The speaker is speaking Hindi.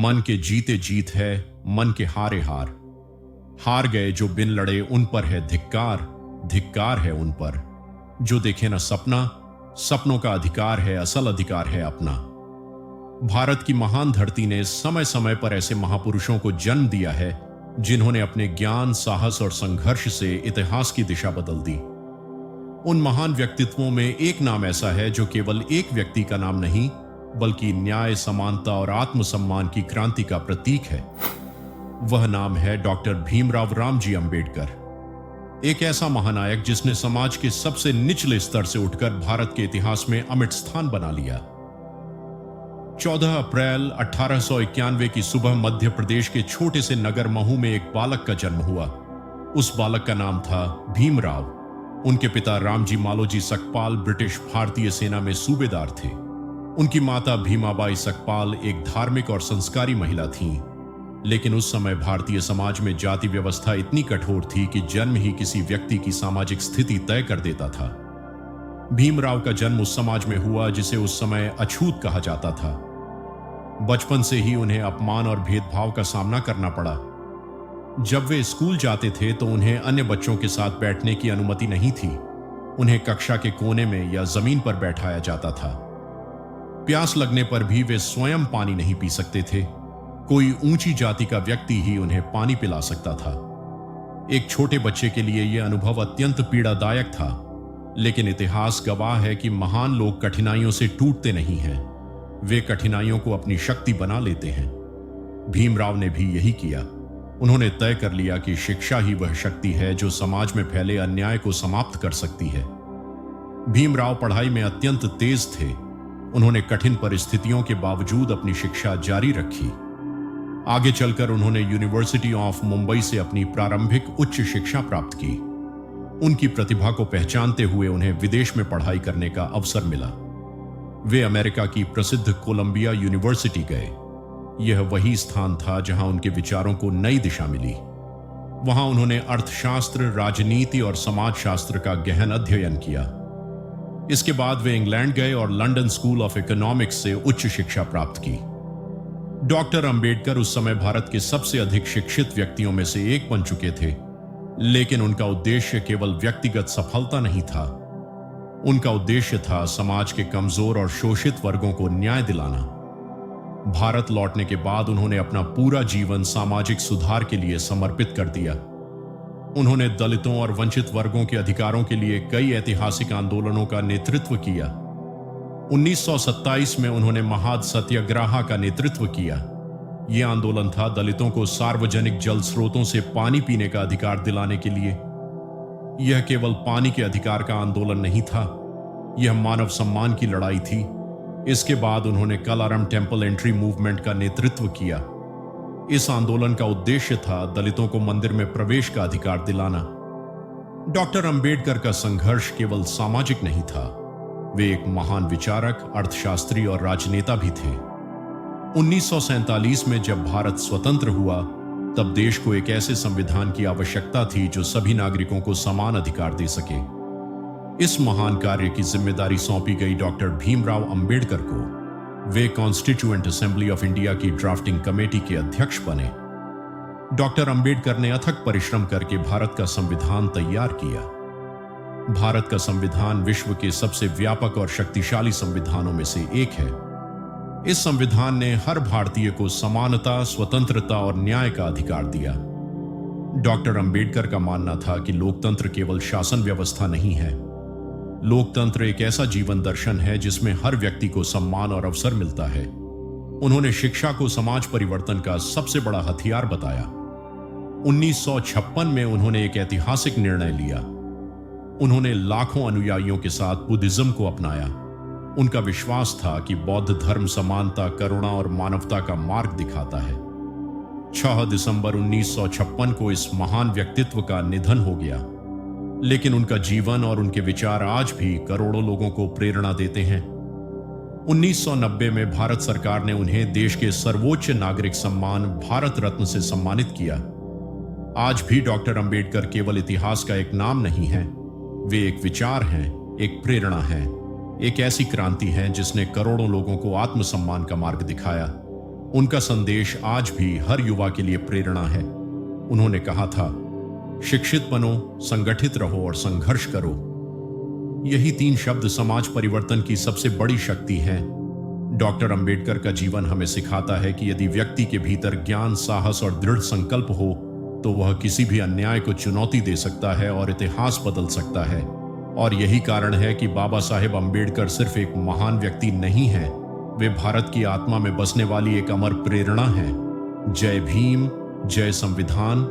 मन के जीते जीत है, मन के हारे हार। हार गए जो बिन लड़े उन पर है धिक्कार, धिक्कार है उन पर जो देखे न सपना, सपनों का अधिकार है, असल अधिकार है अपना। भारत की महान धरती ने समय समय पर ऐसे महापुरुषों को जन्म दिया है जिन्होंने अपने ज्ञान, साहस और संघर्ष से इतिहास की दिशा बदल दी। उन महान व्यक्तित्वों में एक नाम ऐसा है जो केवल एक व्यक्ति का नाम नहीं, बल्कि न्याय, समानता और आत्मसम्मान की क्रांति का प्रतीक है। वह नाम है डॉक्टर भीमराव रामजी अंबेडकर। एक ऐसा महानायक जिसने समाज के सबसे निचले स्तर से उठकर भारत के इतिहास में अमिट स्थान बना लिया। 14 अप्रैल 1891 की सुबह मध्य प्रदेश के छोटे से नगर महू में एक बालक का जन्म हुआ। उस बालक का नाम था भीमराव। उनके पिता रामजी मालोजी सकपाल ब्रिटिश भारतीय सेना में सूबेदार थे। उनकी माता भीमाबाई सकपाल एक धार्मिक और संस्कारी महिला थीं। लेकिन उस समय भारतीय समाज में जाति व्यवस्था इतनी कठोर थी कि जन्म ही किसी व्यक्ति की सामाजिक स्थिति तय कर देता था। भीमराव का जन्म उस समाज में हुआ जिसे उस समय अछूत कहा जाता था। बचपन से ही उन्हें अपमान और भेदभाव का सामना करना पड़ा। जब वे स्कूल जाते थे तो उन्हें अन्य बच्चों के साथ बैठने की अनुमति नहीं थी। उन्हें कक्षा के कोने में या जमीन पर बैठाया जाता था। प्यास लगने पर भी वे स्वयं पानी नहीं पी सकते थे। कोई ऊंची जाति का व्यक्ति ही उन्हें पानी पिला सकता था। एक छोटे बच्चे के लिए यह अनुभव अत्यंत पीड़ादायक था। लेकिन इतिहास गवाह है कि महान लोग कठिनाइयों से टूटते नहीं हैं, वे कठिनाइयों को अपनी शक्ति बना लेते हैं। भीमराव ने भी यही किया। उन्होंने तय कर लिया कि शिक्षा ही वह शक्ति है जो समाज में फैले अन्याय को समाप्त कर सकती है। भीमराव पढ़ाई में अत्यंत तेज थे। उन्होंने कठिन परिस्थितियों के बावजूद अपनी शिक्षा जारी रखी। आगे चलकर उन्होंने यूनिवर्सिटी ऑफ मुंबई से अपनी प्रारंभिक उच्च शिक्षा प्राप्त की। उनकी प्रतिभा को पहचानते हुए उन्हें विदेश में पढ़ाई करने का अवसर मिला। वे अमेरिका की प्रसिद्ध कोलंबिया यूनिवर्सिटी गए। यह वही स्थान था जहां उनके विचारों को नई दिशा मिली। वहां उन्होंने अर्थशास्त्र, राजनीति और समाजशास्त्र का गहन अध्ययन किया। इसके बाद वे इंग्लैंड गए और लंदन स्कूल ऑफ इकोनॉमिक्स से उच्च शिक्षा प्राप्त की। डॉक्टर अंबेडकर उस समय भारत के सबसे अधिक शिक्षित व्यक्तियों में से एक बन चुके थे। लेकिन उनका उद्देश्य केवल व्यक्तिगत सफलता नहीं था। उनका उद्देश्य था समाज के कमजोर और शोषित वर्गों को न्याय दिलाना। भारत लौटने के बाद उन्होंने अपना पूरा जीवन सामाजिक सुधार के लिए समर्पित कर दिया। उन्होंने दलितों और वंचित वर्गों के अधिकारों के लिए कई ऐतिहासिक आंदोलनों का नेतृत्व किया। 1927 में उन्होंने महाद सत्याग्रह का नेतृत्व किया। यह आंदोलन था दलितों को सार्वजनिक जल स्रोतों से पानी पीने का अधिकार दिलाने के लिए। यह केवल पानी के अधिकार का आंदोलन नहीं था, यह मानव सम्मान की लड़ाई थी। इसके बाद उन्होंने कलारम टेम्पल एंट्री मूवमेंट का नेतृत्व किया। इस आंदोलन का उद्देश्य था दलितों को मंदिर में प्रवेश का अधिकार दिलाना। डॉक्टर अंबेडकर का संघर्ष केवल सामाजिक नहीं था, वे एक महान विचारक, अर्थशास्त्री और राजनेता भी थे। 1947 में जब भारत स्वतंत्र हुआ, तब देश को एक ऐसे संविधान की आवश्यकता थी जो सभी नागरिकों को समान अधिकार दे सके। इस महान कार्य की जिम्मेदारी सौंपी गई डॉक्टर भीमराव अंबेडकर को। वे कॉन्स्टिट्यूएंट असेंबली ऑफ इंडिया की ड्राफ्टिंग कमेटी के अध्यक्ष बने। डॉक्टर अंबेडकर ने अथक परिश्रम करके भारत का संविधान तैयार किया। भारत का संविधान विश्व के सबसे व्यापक और शक्तिशाली संविधानों में से एक है। इस संविधान ने हर भारतीय को समानता, स्वतंत्रता और न्याय का अधिकार दिया। डॉक्टर अंबेडकर का मानना था कि लोकतंत्र केवल शासन व्यवस्था नहीं है। लोकतंत्र एक ऐसा जीवन दर्शन है जिसमें हर व्यक्ति को सम्मान और अवसर मिलता है। उन्होंने शिक्षा को समाज परिवर्तन का सबसे बड़ा हथियार बताया। 1956 में उन्होंने एक ऐतिहासिक निर्णय लिया। उन्होंने लाखों अनुयायियों के साथ बुद्धिज्म को अपनाया। उनका विश्वास था कि बौद्ध धर्म समानता, करुणा और मानवता का मार्ग दिखाता है। 6 दिसंबर 1956 को इस महान व्यक्तित्व का निधन हो गया। लेकिन उनका जीवन और उनके विचार आज भी करोड़ों लोगों को प्रेरणा देते हैं। 1990 में भारत सरकार ने उन्हें देश के सर्वोच्च नागरिक सम्मान भारत रत्न से सम्मानित किया। आज भी डॉक्टर अंबेडकर केवल इतिहास का एक नाम नहीं है, वे एक विचार हैं, एक प्रेरणा है, एक ऐसी क्रांति है जिसने करोड़ों लोगों को आत्मसम्मान का मार्ग दिखाया। उनका संदेश आज भी हर युवा के लिए प्रेरणा है। उन्होंने कहा था, शिक्षित बनो, संगठित रहो और संघर्ष करो। यही 3 शब्द समाज परिवर्तन की सबसे बड़ी शक्ति हैं। डॉक्टर अंबेडकर का जीवन हमें सिखाता है कि यदि व्यक्ति के भीतर ज्ञान, साहस और दृढ़ संकल्प हो तो वह किसी भी अन्याय को चुनौती दे सकता है और इतिहास बदल सकता है। और यही कारण है कि बाबा साहेब अंबेडकर सिर्फ एक महान व्यक्ति नहीं हैं, वे भारत की आत्मा में बसने वाली एक अमर प्रेरणा हैं। जय भीम, जय संविधान,